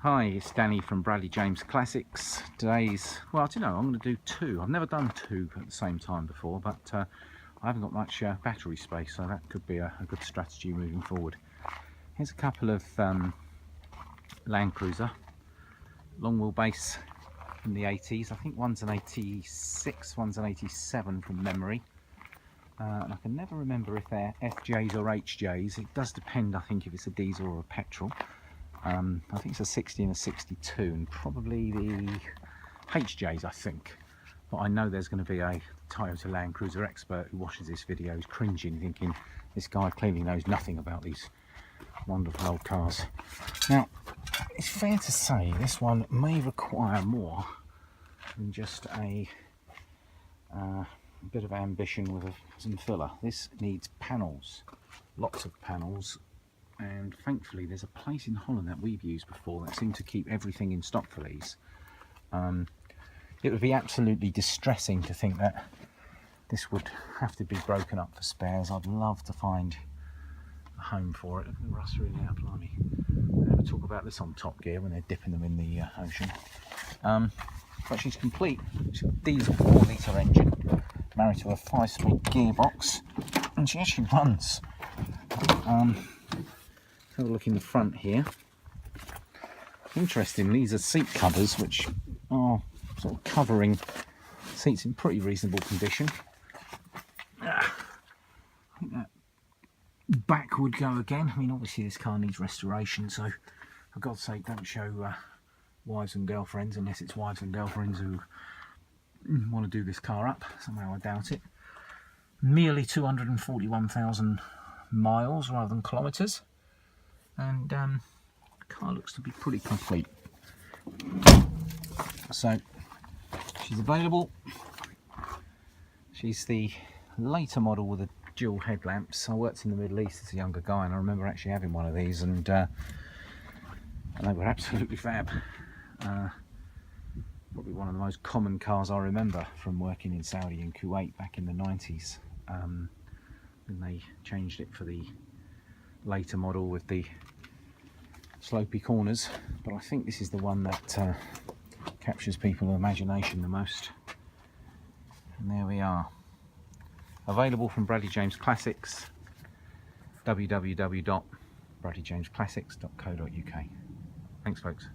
Hi, it's Danny from Bradley James Classics. Today's, well, I don't know, I'm going to do two. I've never done two at the same time before, but I haven't got much battery space, so that could be a good strategy moving forward. Here's a couple of Land Cruiser long wheelbase from the 80s. I think one's an 86, one's an 87 from memory. And I can never remember if they're FJs or HJs. It does depend, I think, if it's a diesel or a petrol. I think it's a 60 and a 62, and probably the HJs, I think. But I know there's going to be a Toyota Land Cruiser expert who watches this video is cringing, thinking this guy clearly knows nothing about these wonderful old cars. Now, it's fair to say this one may require more than just a bit of ambition with some filler. This needs panels, lots of panels. And thankfully there's a place in Holland that we've used before that seemed to keep everything in stock for these. It would be absolutely distressing to think that this would have to be broken up for spares. I'd love to find a home for it. Look at the rust really out, blimey. They never talk about this on Top Gear when they're dipping them in the ocean. But she's complete. She's got a diesel 4-litre engine married to a 5-speed gearbox, and she actually runs. Have a look in the front here. Interesting, these are seat covers which are sort of covering seats in pretty reasonable condition. I think that back would go again. I mean, obviously this car needs restoration, so for God's sake don't show wives and girlfriends, unless it's wives and girlfriends who want to do this car up. Somehow I doubt it. Merely 241,000 miles rather than kilometres. And the car looks to be pretty complete. So she's available. She's the later model with the dual headlamps. I worked in the Middle East as a younger guy, and I remember actually having one of these, and they were absolutely fab. Probably one of the most common cars I remember from working in Saudi and Kuwait back in the 90s, when they changed it for the later model with the slopey corners. But I think this is the one that captures people's imagination the most. And there we are, available from Bradley James Classics, www.bradleyjamesclassics.co.uk. Thanks folks.